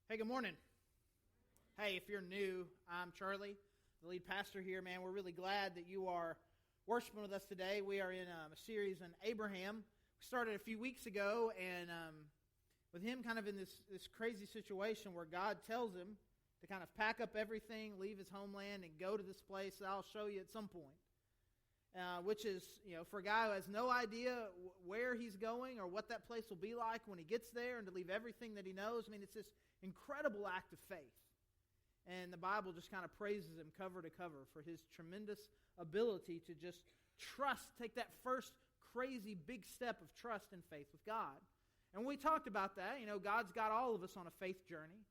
Hey, good morning. Hey, if you're new, I'm Charlie, the lead pastor here. Man, we're really glad that you are worshiping with us today. We are in a series on Abraham. We started a few weeks ago, and with him kind of in this crazy situation where God tells him to kind of pack up everything, leave his homeland, and go to this place that I'll show you at some point. Which is, for a guy who has no idea where he's going or what that place will be like when he gets there, and to leave everything that he knows. I mean, it's this incredible act of faith. And the Bible just kind of praises him cover to cover for his tremendous ability to just trust, take that first crazy big step of trust and faith with God. And we talked about that. God's got all of us on a faith journey.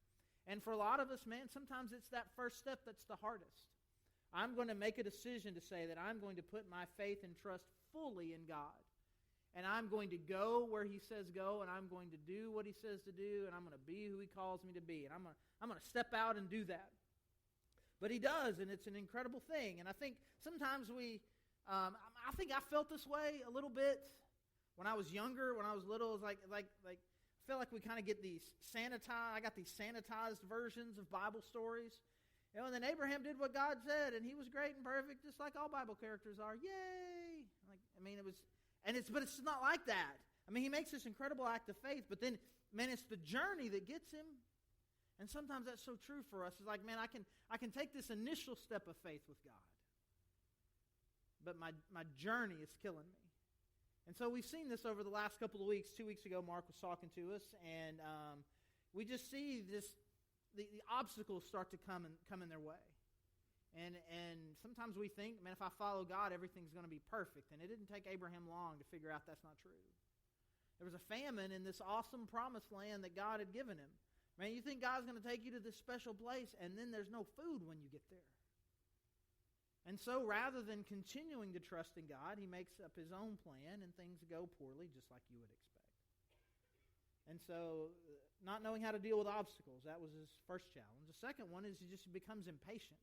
And for a lot of us, man, sometimes it's that first step that's the hardest. I'm going to make a decision to say that I'm going to put my faith and trust fully in God. And I'm going to go where He says go, and I'm going to do what He says to do, and I'm going to be who He calls me to be. And I'm going to step out and do that. But He does, and it's an incredible thing. And I think sometimes I think I felt this way a little bit when I was younger, when I was little. It was like I feel like we kind of get these sanitized. I got these sanitized versions of Bible stories. And then Abraham did what God said, and he was great and perfect, just like all Bible characters are. Yay! But it's not like that. I mean, he makes this incredible act of faith, but then, man, it's the journey that gets him. And sometimes that's so true for us. It's like, man, I can take this initial step of faith with God, but my journey is killing me. And so we've seen this over the last couple of weeks. 2 weeks ago, Mark was talking to us, and we just see this. The obstacles start to come in their way. And sometimes we think, man, if I follow God, everything's going to be perfect. And it didn't take Abraham long to figure out that's not true. There was a famine in this awesome promised land that God had given him. Man, you think God's going to take you to this special place, and then there's no food when you get there. And so rather than continuing to trust in God, he makes up his own plan, and things go poorly, just like you would expect. And so, not knowing how to deal with obstacles, that was his first challenge. The second one is he just becomes impatient.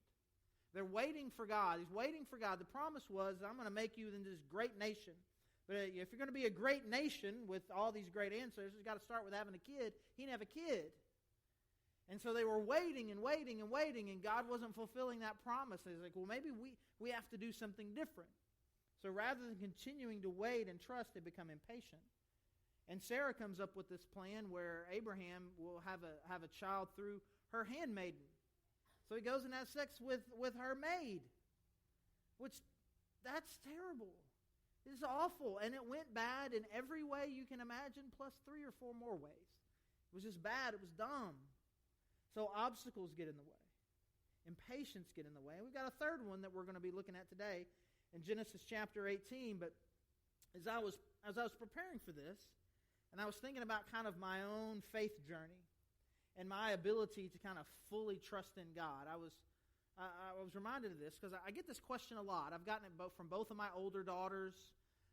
They're waiting for God. He's waiting for God. The promise was, I'm going to make you into this great nation. But if you're going to be a great nation with all these great ancestors, you've got to start with having a kid. He didn't have a kid. And so they were waiting and waiting and waiting, and God wasn't fulfilling that promise. He's like, well, maybe we have to do something different. So rather than continuing to wait and trust, they become impatient. And Sarah comes up with this plan where Abraham will have a child through her handmaiden. So he goes and has sex with her maid, which that's terrible. It's awful, and it went bad in every way you can imagine, plus 3 or 4 more ways. It was just bad. It was dumb. So obstacles get in the way. Impatience get in the way. And we've got a third one that we're going to be looking at today in Genesis chapter 18. But as I was preparing for this, and I was thinking about kind of my own faith journey and my ability to kind of fully trust in God. I was reminded of this because I get this question a lot. I've gotten it from both of my older daughters.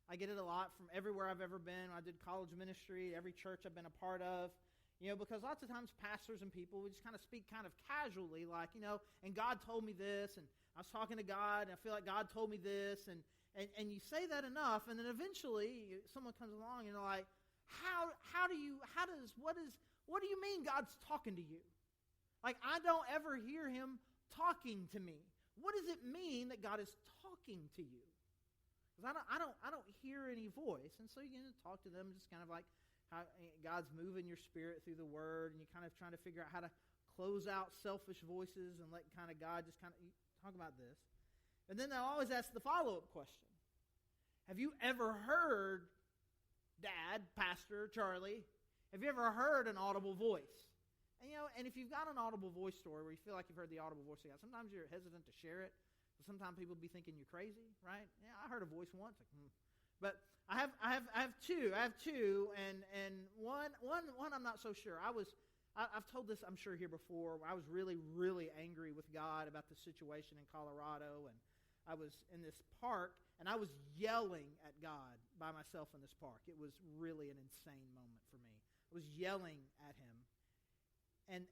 I get it a lot from everywhere I've ever been. I did college ministry, every church I've been a part of. Because lots of times pastors and people, we just kind of speak kind of casually, like, and God told me this, and I was talking to God, and I feel like God told me this, and you say that enough, and then eventually someone comes along and you're like, what do you mean God's talking to you? Like, I don't ever hear Him talking to me. What does it mean that God is talking to you? Because I don't hear any voice. And so you can talk to them just kind of like how God's moving your spirit through the Word, and you're kind of trying to figure out how to close out selfish voices and let kind of God just kind of talk about this. And then they'll always ask the follow-up question. Have you ever heard, Dad, Pastor, Charlie, have you ever heard an audible voice? And if you've got an audible voice story where you feel like you've heard the audible voice of God, sometimes you're hesitant to share it. Sometimes people be thinking you're crazy, right? Yeah, I heard a voice once. But I have two. And one I'm not so sure. I've told this, I'm sure, here before. I was really, really angry with God about the situation in Colorado, and I was in this park, and I was yelling at God by myself in this park. It was really an insane moment for me. I was yelling at Him.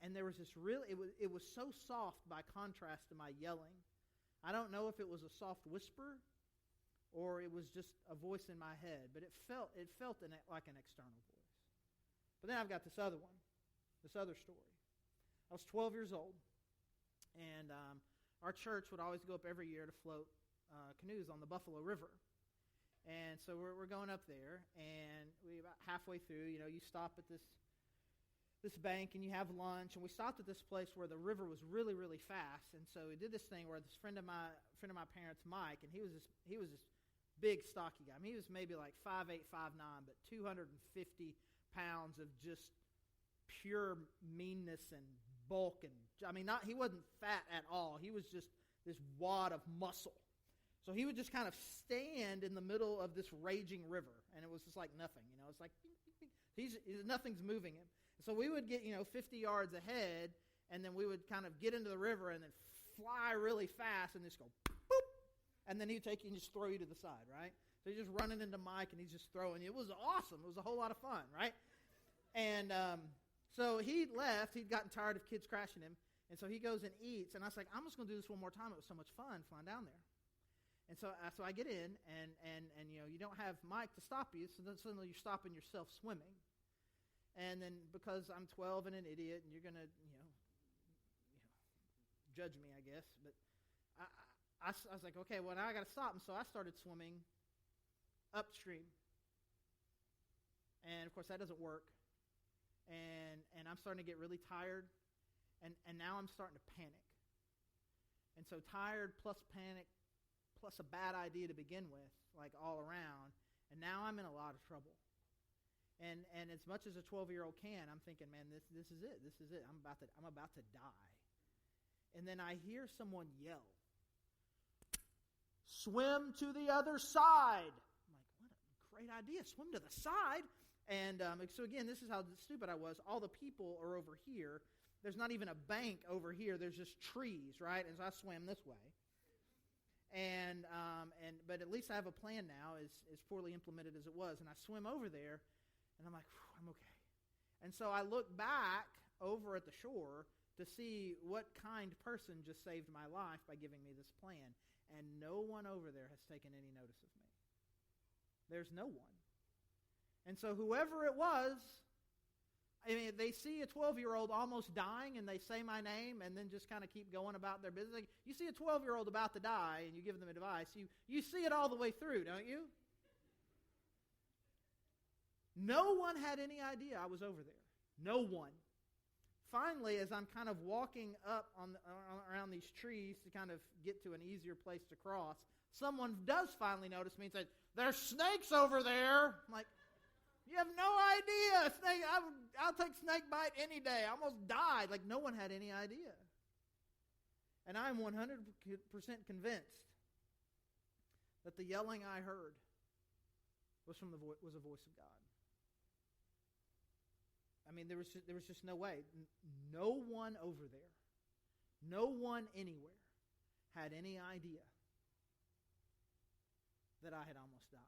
And there was this it was so soft by contrast to my yelling. I don't know if it was a soft whisper or it was just a voice in my head, but it felt like an external voice. But then I've got this other one, this other story. I was 12 years old, and our church would always go up every year to float canoes on the Buffalo River. And so we're going up there, and we about halfway through, you stop at this bank and you have lunch, and we stopped at this place where the river was really, really fast. And so we did this thing where this friend of my parents, Mike, and he was this big, stocky guy. I mean, he was maybe like 5'8", 5'9", but 250 pounds of just pure meanness and bulk, and he wasn't fat at all. He was just this wad of muscle. So he would just kind of stand in the middle of this raging river, and it was just like nothing. It's like nothing's moving him. So we would get 50 yards ahead, and then we would kind of get into the river and then fly really fast and just go boop, and then he'd take you and just throw you to the side, right? So he's just running into Mike, and he's just throwing you. It was awesome. It was a whole lot of fun, right? And so he left. He'd gotten tired of kids crashing him, and so he goes and eats. And I was like, I'm just going to do this one more time. It was so much fun flying down there. And so I get in, and you don't have Mike to stop you, so then suddenly you're stopping yourself swimming. And then because I'm 12 and an idiot, and you're going to judge me, I guess, but I was like, okay, well, now I got to stop. And so I started swimming upstream. And, of course, that doesn't work. And I'm starting to get really tired, and now I'm starting to panic. And so tired plus panic plus a bad idea to begin with, like all around, and now I'm in a lot of trouble. And as much as a 12-year-old can, I'm thinking, man, this is it. This is it. I'm about to die. And then I hear someone yell, "Swim to the other side." I'm like, what a great idea. Swim to the side. And so again, this is how stupid I was. All the people are over here. There's not even a bank over here. There's just trees, right? And so I swam this way. But at least I have a plan now, as poorly implemented as it was. And I swim over there, and I'm like, I'm okay. And so I look back over at the shore to see what kind person just saved my life by giving me this plan. And no one over there has taken any notice of me. There's no one. And so whoever it was, they see a 12-year-old almost dying, and they say my name, and then just kind of keep going about their business. Like, you see a 12-year-old about to die, and you give them advice. You see it all the way through, don't you? No one had any idea I was over there. No one. Finally, as I'm kind of walking up around these trees to kind of get to an easier place to cross, someone does finally notice me and says, "There's snakes over there." I'm like, you have no idea. Snake, I'll take snake bite any day. I almost died. Like, no one had any idea. And I'm 100% convinced that the yelling I heard was a voice of God. I mean, there was just no way. No one over there, no one anywhere had any idea that I had almost died.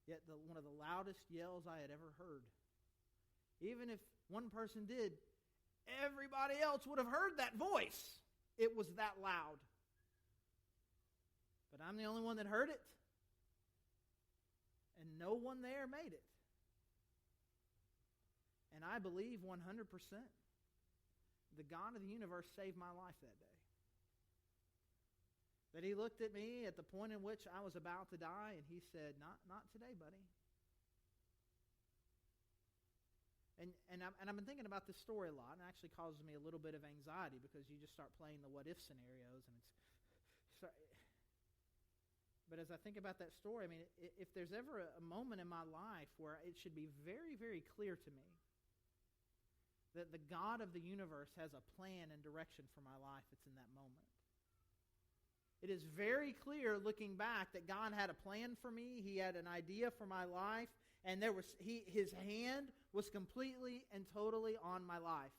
Yet one of the loudest yells I had ever heard. Even if one person did, everybody else would have heard that voice. It was that loud. But I'm the only one that heard it. And no one there made it. And I believe 100% the God of the universe saved my life that day. That he looked at me at the point in which I was about to die, and he said, not today, buddy. And I've been thinking about this story a lot, and it actually causes me a little bit of anxiety because you just start playing the what-if scenarios. But as I think about that story, I mean, if there's ever a moment in my life where it should be very, very clear to me that the God of the universe has a plan and direction for my life, it's in that moment. It is very clear looking back that God had a plan for me. He had an idea for my life, and his hand was completely and totally on my life.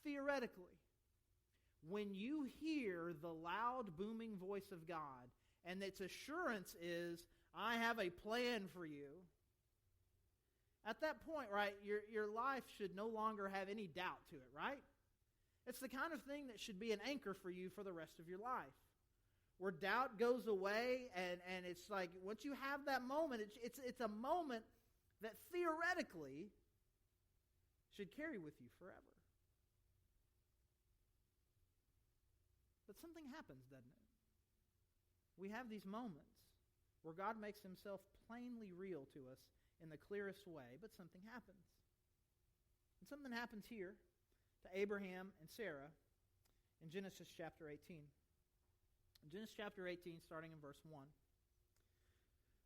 Theoretically, when you hear the loud, booming voice of God, and its assurance is, I have a plan for you, at that point, right, your life should no longer have any doubt to it, right? It's the kind of thing that should be an anchor for you for the rest of your life. Where doubt goes away, and it's like, once you have that moment, it's a moment that theoretically should carry with you forever. But something happens, doesn't it? We have these moments where God makes himself plainly real to us in the clearest way, but something happens. And something happens here to Abraham and Sarah in Genesis chapter 18. In Genesis chapter 18, starting in verse 1.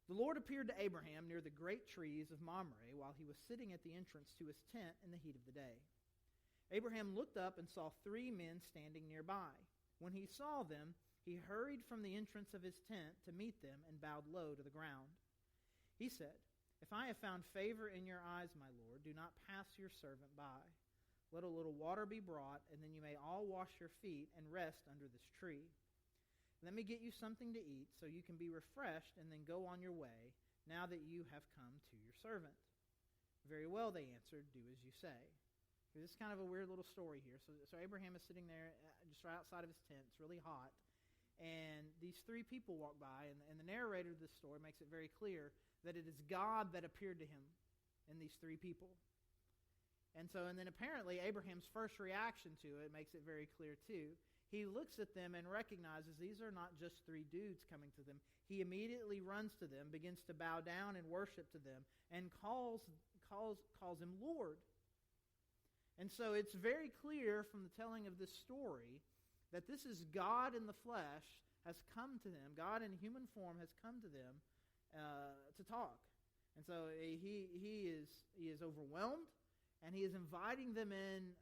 The Lord appeared to Abraham near the great trees of Mamre while he was sitting at the entrance to his tent in the heat of the day. Abraham looked up and saw 3 men standing nearby. When he saw them, he hurried from the entrance of his tent to meet them and bowed low to the ground. He said, "If I have found favor in your eyes, my Lord, do not pass your servant by. Let a little water be brought, and then you may all wash your feet and rest under this tree. Let me get you something to eat so you can be refreshed and then go on your way, now that you have come to your servant." "Very well," they answered, "do as you say." This is kind of a weird little story here. So Abraham is sitting there just right outside of his tent. It's really hot. And these 3 people walk by, and the narrator of this story makes it very clear that it is God that appeared to him in these 3 people. And then apparently Abraham's first reaction to it makes it very clear too. He looks at them and recognizes these are not just 3 dudes coming to them. He immediately runs to them, begins to bow down and worship to them, and calls him Lord. And so it's very clear from the telling of this story that this is God in the flesh has come to them. God in human form has come to them to talk. And so he is overwhelmed, and he is inviting them in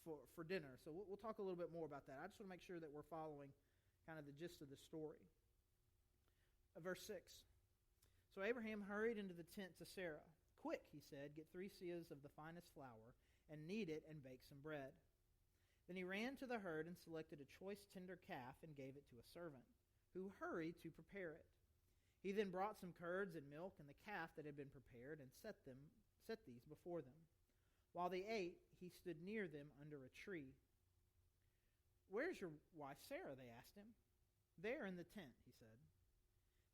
for dinner. So we'll talk a little bit more about that. I just want to make sure that we're following kind of the gist of the story. Verse 6. So Abraham hurried into the tent to Sarah. "Quick," he said, "get 3 seahs of the finest flour, and knead it and bake some bread." Then he ran to the herd and selected a choice tender calf and gave it to a servant, who hurried to prepare it. He then brought some curds and milk and the calf that had been prepared and set these before them. While they ate, he stood near them under a tree. "Where's your wife Sarah?" they asked him. "There in the tent," he said.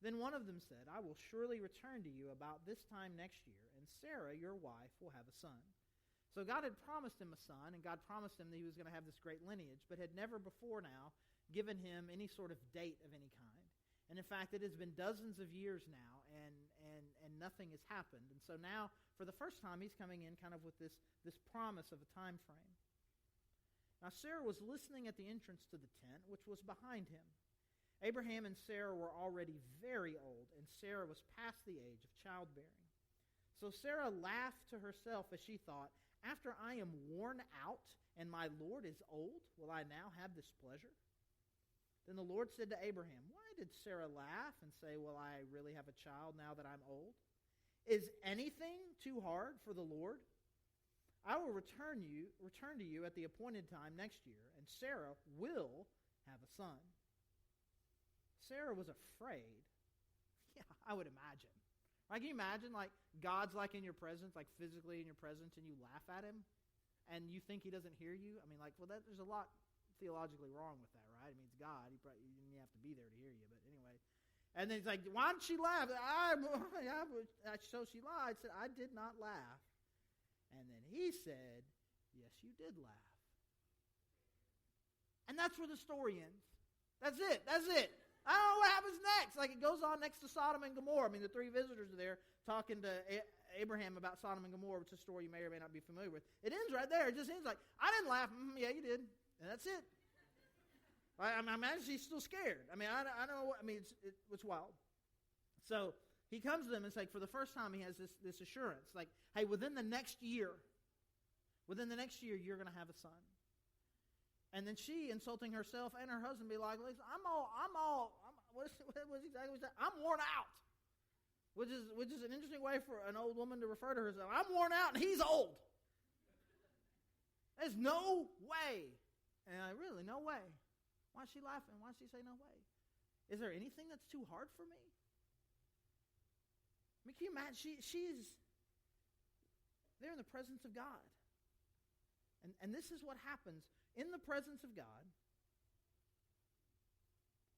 Then one of them said, "I will surely return to you about this time next year, and Sarah, your wife, will have a son." So God had promised him a son, and God promised him that he was going to have this great lineage, but had never before now given him any sort of date of any kind. And in fact, it has been dozens of years now, and nothing has happened. And so now, for the first time, he's coming in kind of with this promise of a time frame. Now Sarah was listening at the entrance to the tent, which was behind him. Abraham and Sarah were already very old, and Sarah was past the age of childbearing. So Sarah laughed to herself as she thought, "After I am worn out and my Lord is old, will I now have this pleasure?" Then the Lord said to Abraham, "Why did Sarah laugh and say, 'Will I really have a child now that I'm old?' Is anything too hard for the Lord? I will return to you at the appointed time next year, and Sarah will have a son." Sarah was afraid. Yeah, I would imagine. Like, can you imagine, like, God's like in your presence, like physically in your presence, and you laugh at him, and you think he doesn't hear you? I mean, like, well, there's a lot theologically wrong with that, right? I mean, it's God. You have to be there to hear you, but anyway. And then he's like, "Why did she laugh?" So she lied, said, "I did not laugh." And then he said, "Yes, you did laugh." And that's where the story ends. That's it. I don't know what happens next. Like, it goes on next to Sodom and Gomorrah. I mean, the 3 visitors are there talking to Abraham about Sodom and Gomorrah, which is a story you may or may not be familiar with. It ends right there. It just ends like, "I didn't laugh." "Yeah, you did." And that's it. I imagine she's still scared. I mean, I don't know. It's wild. So he comes to them and it's like, for the first time, he has this assurance. Like, hey, within the next year, you're going to have a son. And then she, insulting herself and her husband, be like, "Listen, I'm worn out." Which is an interesting way for an old woman to refer to herself. "I'm worn out and he's old." There's no way. And really, no way. Why is she laughing? Why does she say no way? Is there anything that's too hard for me? I mean, can you imagine? She's there in the presence of God. And this is what happens in the presence of God.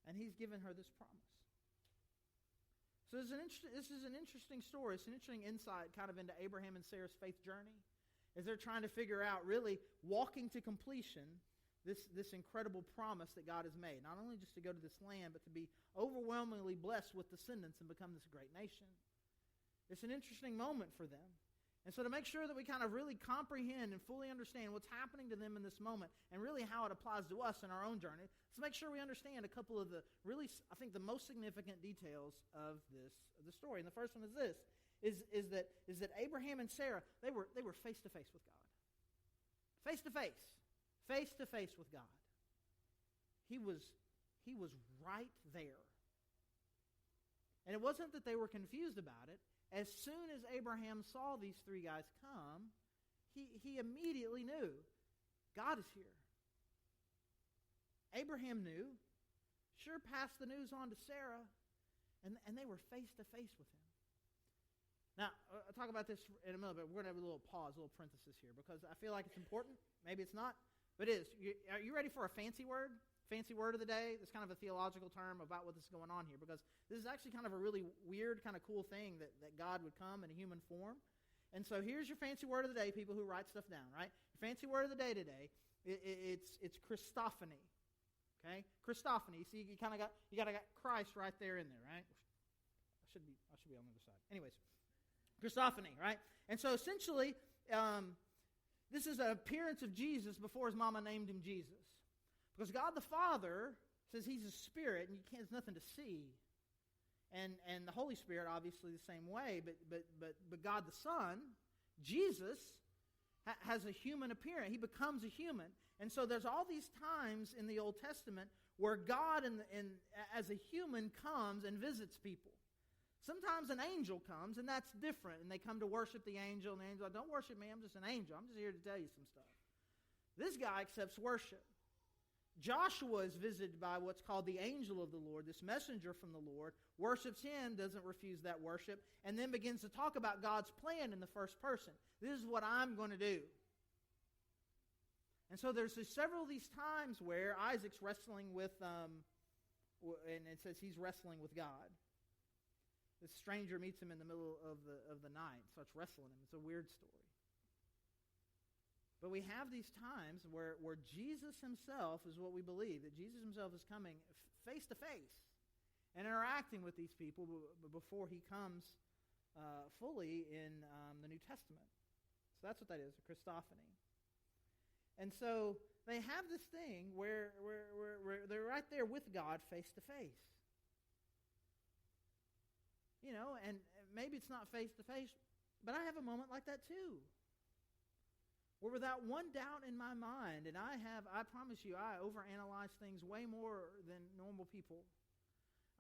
And he's given her this promise. So this is an interesting story. It's an interesting insight kind of into Abraham and Sarah's faith journey. as they're trying to figure out, really walking to completion, this incredible promise that God has made. Not only just to go to this land, but to be overwhelmingly blessed with descendants and become this great nation. It's an interesting moment for them. And so to make sure that we kind of really comprehend and fully understand what's happening to them in this moment and really how it applies to us in our own journey, let's make sure we understand a couple of the really, I think, the most significant details of the story. And the first one is this, is that Abraham and Sarah, they were face to face with God. Face to face. Face to face with God. He was right there. And it wasn't that they were confused about it. As soon as Abraham saw these three guys come, he immediately knew, God is here. Abraham knew, sure passed the news on to Sarah, and they were face to face with him. Now, I'll talk about this in a minute, but we're going to have a little pause, a little parenthesis here, because I feel like it's important. Maybe it's not, but it is. Are you ready for a fancy word? Fancy word of the day. It's kind of a theological term about what is going on here, because this is actually kind of a really weird, kind of cool thing that God would come in a human form. And so here's your fancy word of the day, people who write stuff down, right? Your fancy word of the day today, it's Christophany. Okay? Christophany. See, you got Christ right there in there, right? I should be on the other side. Anyways, Christophany, right? And so essentially, this is an appearance of Jesus before his mama named him Jesus. Because God the Father says he's a spirit and there's nothing to see. And the Holy Spirit, obviously the same way, but God the Son, Jesus, has a human appearance. He becomes a human. And so there's all these times in the Old Testament where God as a human comes and visits people. Sometimes an angel comes, and that's different, and they come to worship the angel, and the angel's like, don't worship me, I'm just an angel. I'm just here to tell you some stuff. This guy accepts worship. Joshua is visited by what's called the angel of the Lord, this messenger from the Lord, worships him, doesn't refuse that worship, and then begins to talk about God's plan in the first person. This is what I'm going to do. And so there's several of these times where Isaac's wrestling with, and it says he's wrestling with God. This stranger meets him in the middle of the night, starts wrestling him. It's a weird story. But we have these times where Jesus himself is what we believe, that Jesus himself is coming face to face and interacting with these people before he comes fully in the New Testament. So that's what that is, a Christophany. And so they have this thing where they're right there with God face to face. You know, and maybe it's not face to face, but I have a moment like that too. Where without one doubt in my mind, and I promise you, I overanalyze things way more than normal people.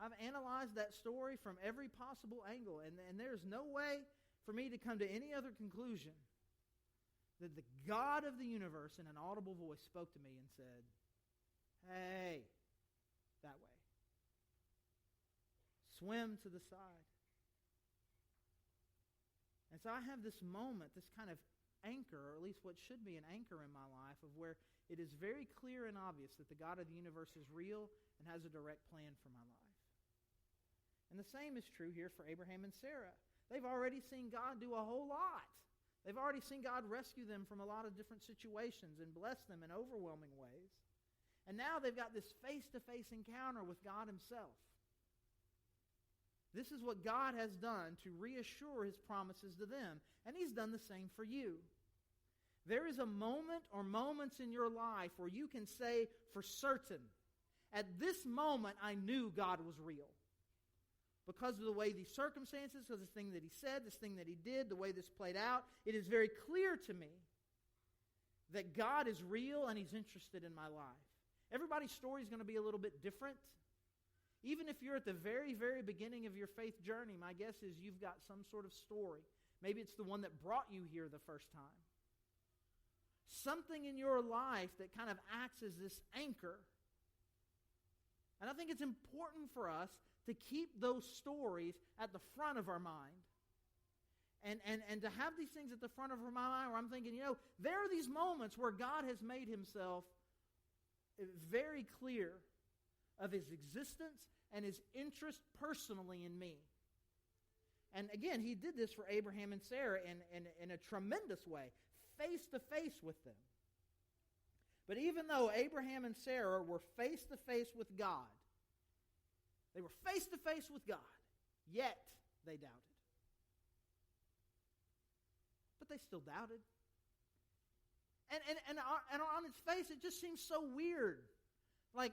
I've analyzed that story from every possible angle, and there's no way for me to come to any other conclusion that the God of the universe in an audible voice spoke to me and said, hey, that way. Swim to the side. And so I have this moment, this kind of anchor, or at least what should be an anchor in my life, of where it is very clear and obvious that the God of the universe is real and has a direct plan for my life. And the same is true here for Abraham and Sarah. They've already seen God do a whole lot. They've already seen God rescue them from a lot of different situations and bless them in overwhelming ways. And now they've got this face-to-face encounter with God himself. This is what God has done to reassure his promises to them. And he's done the same for you. There is a moment or moments in your life where you can say for certain, at this moment I knew God was real. Because of the way these circumstances, because this thing that he said, this thing that he did, the way this played out, it is very clear to me that God is real and he's interested in my life. Everybody's story is going to be a little bit different. Even if you're at the very, very beginning of your faith journey, my guess is you've got some sort of story. Maybe it's the one that brought you here the first time. Something in your life that kind of acts as this anchor. And I think it's important for us to keep those stories at the front of our mind. And to have these things at the front of my mind where I'm thinking, you know, there are these moments where God has made himself very clear of his existence and his interest personally in me. And again, he did this for Abraham and Sarah in a tremendous way. face to face with them. But even though Abraham and Sarah were face to face with God, they were face to face with God, yet they doubted. But they still doubted. And on its face, it just seems so weird. Like,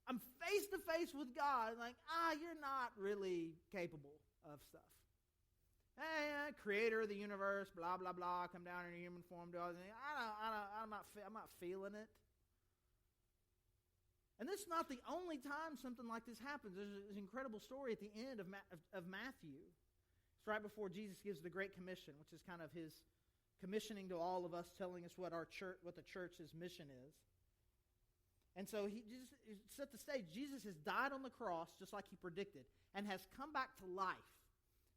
I'm face to face with God, like, you're not really capable of stuff. Hey, creator of the universe, blah, blah, blah, come down in a human form, do all this. I'm not feeling it. And this is not the only time something like this happens. There's an incredible story at the end of Matthew. It's right before Jesus gives the Great Commission, which is kind of his commissioning to all of us, telling us what the church's mission is. And so he just set the stage. Jesus has died on the cross just like he predicted and has come back to life.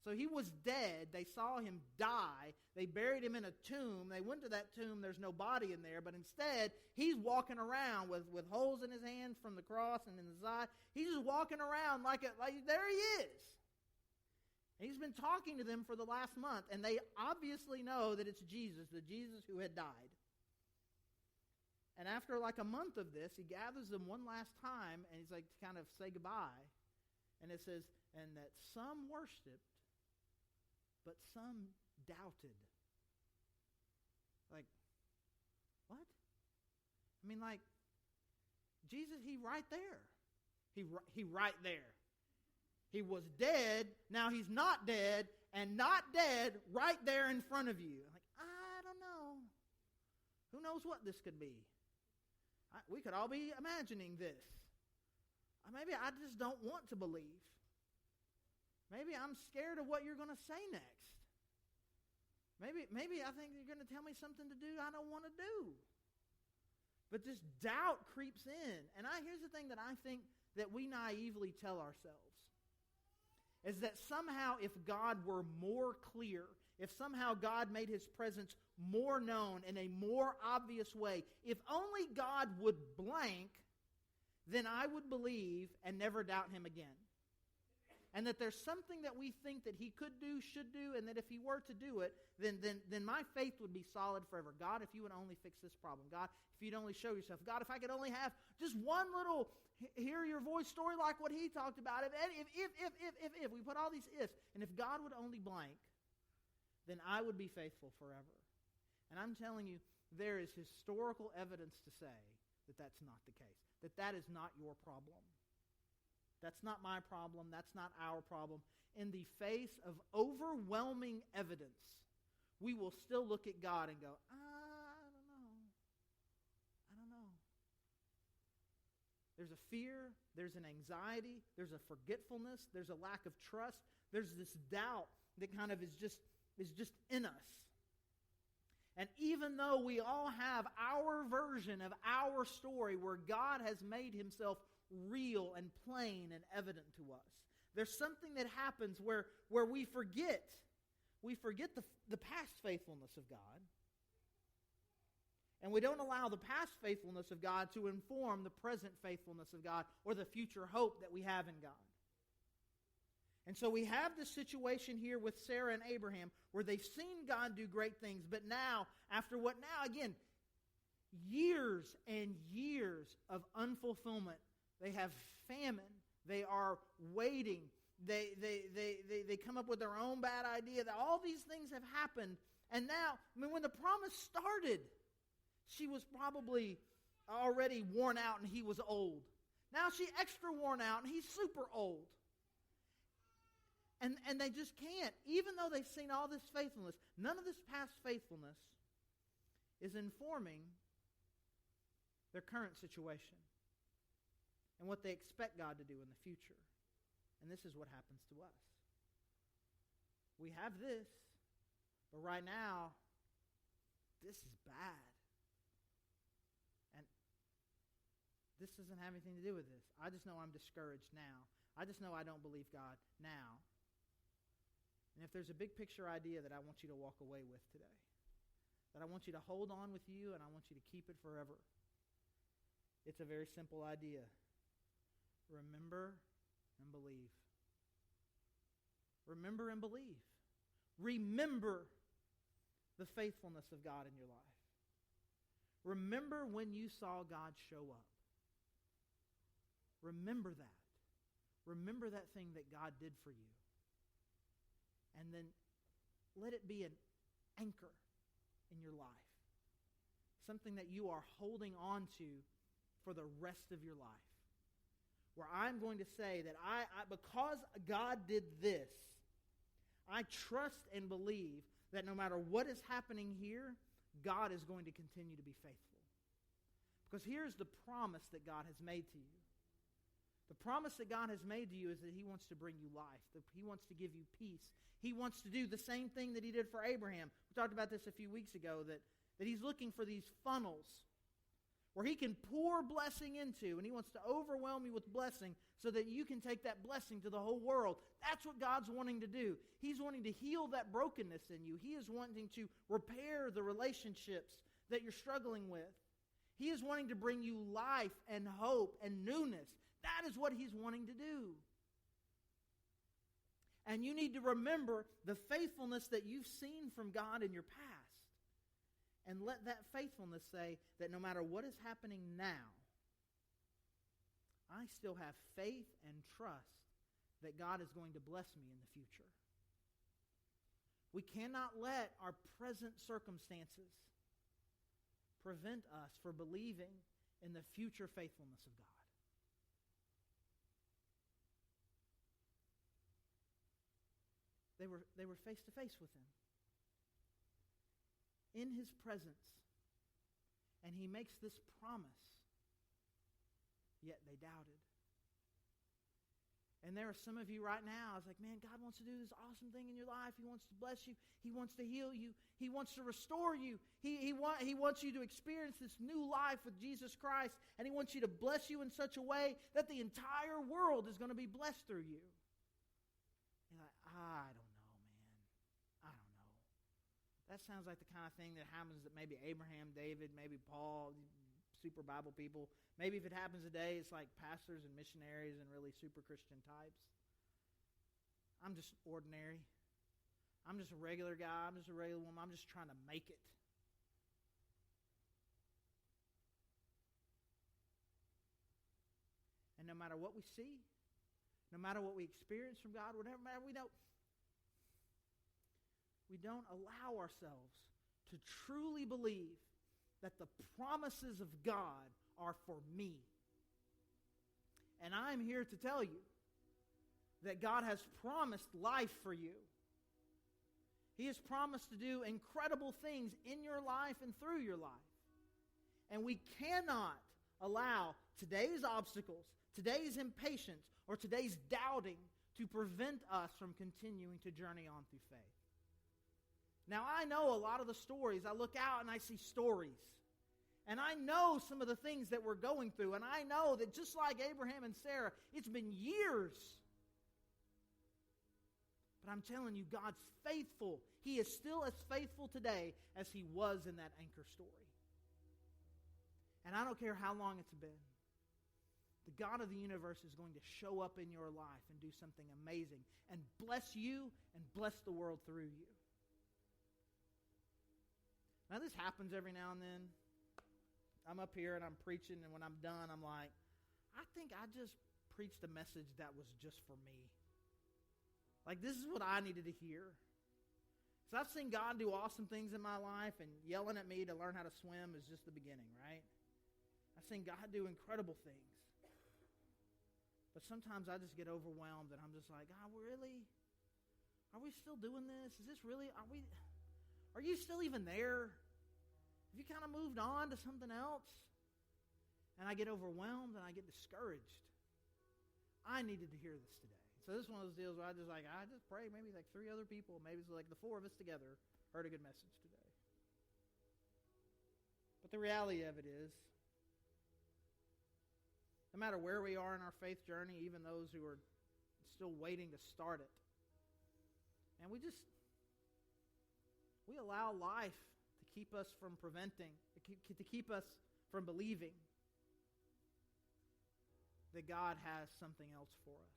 So he was dead. They saw him die. They buried him in a tomb. They went to that tomb. There's no body in there. But instead, he's walking around with holes in his hands from the cross and in his side. He's just walking around like there he is. And he's been talking to them for the last month. And they obviously know that it's Jesus, the Jesus who had died. And after like a month of this, he gathers them one last time. And he's like to kind of say goodbye. And it says, and that some worshiped, but some doubted. Like, what? I mean, like, Jesus, he right there. He right there. He was dead, now he's not dead, and not dead right there in front of you. Like, I don't know. Who knows what this could be? We could all be imagining this. Maybe I just don't want to believe. Maybe I'm scared of what you're going to say next. Maybe I think you're going to tell me something to do I don't want to do. But this doubt creeps in. And here's the thing that I think that we naively tell ourselves. Is that somehow if God were more clear, if somehow God made his presence more known in a more obvious way, if only God would blank, then I would believe and never doubt him again. And that there's something that we think that he could do, should do, and that if he were to do it, then my faith would be solid forever. God, if you would only fix this problem. God, if you'd only show yourself. God, if I could only have just one little hear your voice story like what he talked about. If we put all these ifs, and if God would only blank, then I would be faithful forever. And I'm telling you, there is historical evidence to say that that's not the case. That is not your problem. That's not my problem. That's not our problem. In the face of overwhelming evidence, we will still look at God and go, I don't know. There's a fear. There's an anxiety. There's a forgetfulness. There's a lack of trust. There's this doubt that kind of is just in us. And even though we all have our version of our story where God has made himself real and plain and evident to us, there's something that happens where we forget the past faithfulness of God, and we don't allow the past faithfulness of God to inform the present faithfulness of God or the future hope that we have in God. And so we have this situation here with Sarah and Abraham where they've seen God do great things, but now, again, years and years of unfulfillment. They have famine. They are waiting. They come up with their own bad idea. That all these things have happened. And now, when the promise started, she was probably already worn out and he was old. Now she's extra worn out and he's super old. And they just can't. Even though they've seen all this faithfulness, none of this past faithfulness is informing their current situation and what they expect God to do in the future. And this is what happens to us. We have this, but right now, this is bad. And this doesn't have anything to do with this. I just know I'm discouraged now. I just know I don't believe God now. And if there's a big picture idea that I want you to walk away with today, that I want you to hold on with you and I want you to keep it forever, it's a very simple idea. Remember and believe. Remember and believe. Remember the faithfulness of God in your life. Remember when you saw God show up. Remember that. Remember that thing that God did for you. And then let it be an anchor in your life. Something that you are holding on to for the rest of your life. Where I'm going to say that because God did this, I trust and believe that no matter what is happening here, God is going to continue to be faithful. Because here's the promise that God has made to you. The promise that God has made to you is that He wants to bring you life. That He wants to give you peace. He wants to do the same thing that He did for Abraham. We talked about this a few weeks ago, that He's looking for these funnels where He can pour blessing into, and He wants to overwhelm you with blessing so that you can take that blessing to the whole world. That's what God's wanting to do. He's wanting to heal that brokenness in you. He is wanting to repair the relationships that you're struggling with. He is wanting to bring you life and hope and newness. That is what He's wanting to do. And you need to remember the faithfulness that you've seen from God in your past. And let that faithfulness say that no matter what is happening now, I still have faith and trust that God is going to bless me in the future. We cannot let our present circumstances prevent us from believing in the future faithfulness of God. They were face to face with Him, in His presence, and He makes this promise, yet they doubted. And there are some of you right now, it's like, man, God wants to do this awesome thing in your life. He wants to bless you. He wants to heal you. He wants to restore you. He wants you to experience this new life with Jesus Christ, and He wants you to bless you in such a way that the entire world is going to be blessed through you. You're like, I don't know, man. I don't know. That sounds like the kind of thing that happens that maybe Abraham, David, maybe Paul, super Bible people. Maybe if it happens today, it's like pastors and missionaries and really super Christian types. I'm just ordinary. I'm just a regular guy. I'm just a regular woman. I'm just trying to make it. And no matter what we see, no matter what we experience from God, whatever matter we don't allow ourselves to truly believe that the promises of God are for me. And I'm here to tell you that God has promised life for you. He has promised to do incredible things in your life and through your life. And we cannot allow today's obstacles, today's impatience, or today's doubting to prevent us from continuing to journey on through faith. Now, I know a lot of the stories. I look out and I see stories. And I know some of the things that we're going through. And I know that just like Abraham and Sarah, it's been years. But I'm telling you, God's faithful. He is still as faithful today as He was in that anchor story. And I don't care how long it's been. The God of the universe is going to show up in your life and do something amazing and bless you and bless the world through you. Now, this happens every now and then. I'm up here and I'm preaching, and when I'm done, I'm like, I think I just preached a message that was just for me. Like, this is what I needed to hear. So I've seen God do awesome things in my life, and yelling at me to learn how to swim is just the beginning, right? I've seen God do incredible things. But sometimes I just get overwhelmed, and I'm just like, God, really? Are we still doing this? Is this really, are you still even there? Have you kind of moved on to something else? And I get overwhelmed and I get discouraged. I needed to hear this today. So this is one of those deals where I just pray, maybe like 3 other people, maybe it's like the 4 of us together heard a good message today. But the reality of it is, no matter where we are in our faith journey, even those who are still waiting to start it, and we allow life to keep us from to keep us from believing that God has something else for us.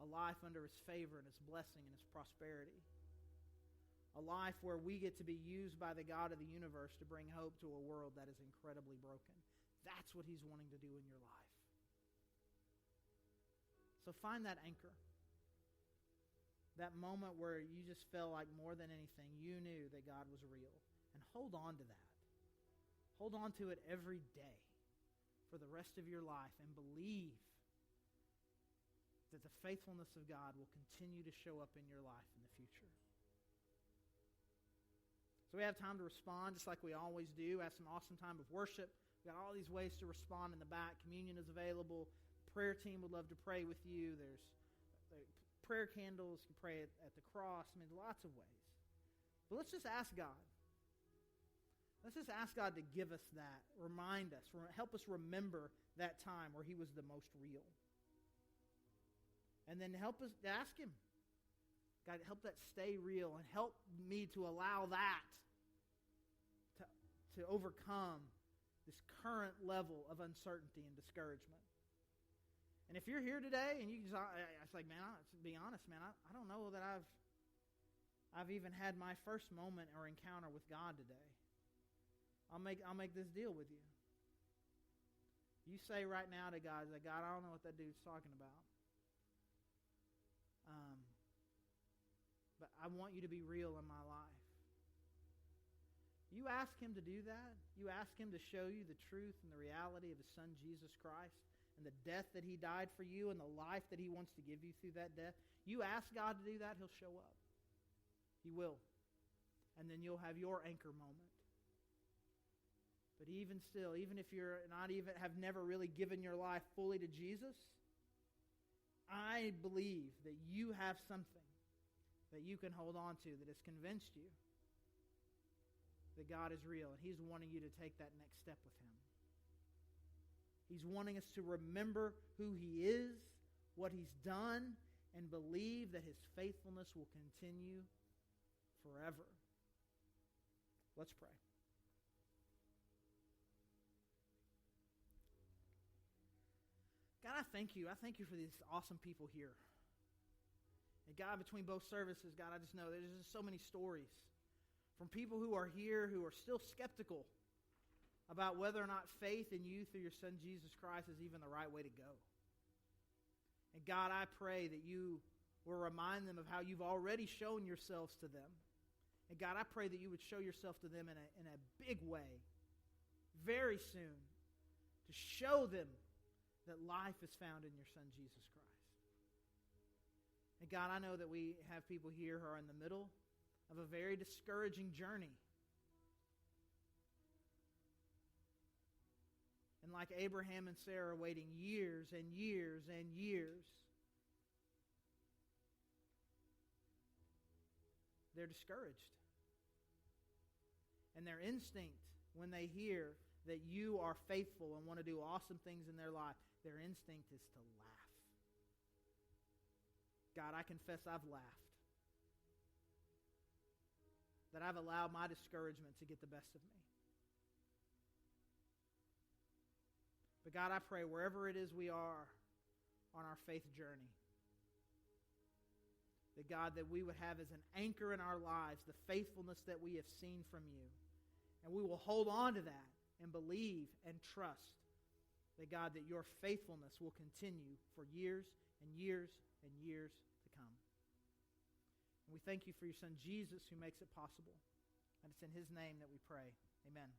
A life under His favor and His blessing and His prosperity. A life where we get to be used by the God of the universe to bring hope to a world that is incredibly broken. That's what He's wanting to do in your life. So find that anchor. That moment where you just felt like more than anything, you knew that God was real. And hold on to that. Hold on to it every day for the rest of your life and believe that the faithfulness of God will continue to show up in your life in the future. So we have time to respond just like we always do. We have some awesome time of worship. We've got all these ways to respond in the back. Communion is available. Prayer team would love to pray with you. There's prayer candles. You can pray at the cross. I mean, lots of ways. But let's just ask God. Let's just ask God to give us that, remind us, help us remember that time where He was the most real. And then help us to ask Him, God, help that stay real and help me to allow that to overcome this current level of uncertainty and discouragement. And if you're here today and it's like, man, to be honest, man, I don't know that I've even had my first moment or encounter with God today. I'll make this deal with you. You say right now to God, that God, I don't know what that dude's talking about. But I want you to be real in my life. You ask Him to do that. You ask Him to show you the truth and the reality of His Son, Jesus Christ, and the death that He died for you and the life that He wants to give you through that death. You ask God to do that, He'll show up. He will. And then you'll have your anchor moment. But even still, even if you're have never really given your life fully to Jesus, I believe that you have something that you can hold on to that has convinced you that God is real, and He's wanting you to take that next step with Him. He's wanting us to remember who He is, what He's done, and believe that His faithfulness will continue forever. Let's pray. God, I thank you. I thank you for these awesome people here. And God, between both services, God, I just know there's just so many stories from people who are here who are still skeptical about whether or not faith in you through your Son, Jesus Christ, is even the right way to go. And God, I pray that you will remind them of how you've already shown yourselves to them. And God, I pray that you would show yourself to them in a big way very soon to show them that life is found in your Son, Jesus Christ. And God, I know that we have people here who are in the middle of a very discouraging journey. And like Abraham and Sarah, waiting years and years and years, they're discouraged. And their instinct, when they hear that you are faithful and want to do awesome things in their life, their instinct is to laugh. God, I confess I've laughed. That I've allowed my discouragement to get the best of me. But God, I pray wherever it is we are on our faith journey, that God, that we would have as an anchor in our lives the faithfulness that we have seen from you. And we will hold on to that and believe and trust that, God, that your faithfulness will continue for years and years and years to come. And we thank you for your Son, Jesus, who makes it possible. And it's in His name that we pray. Amen.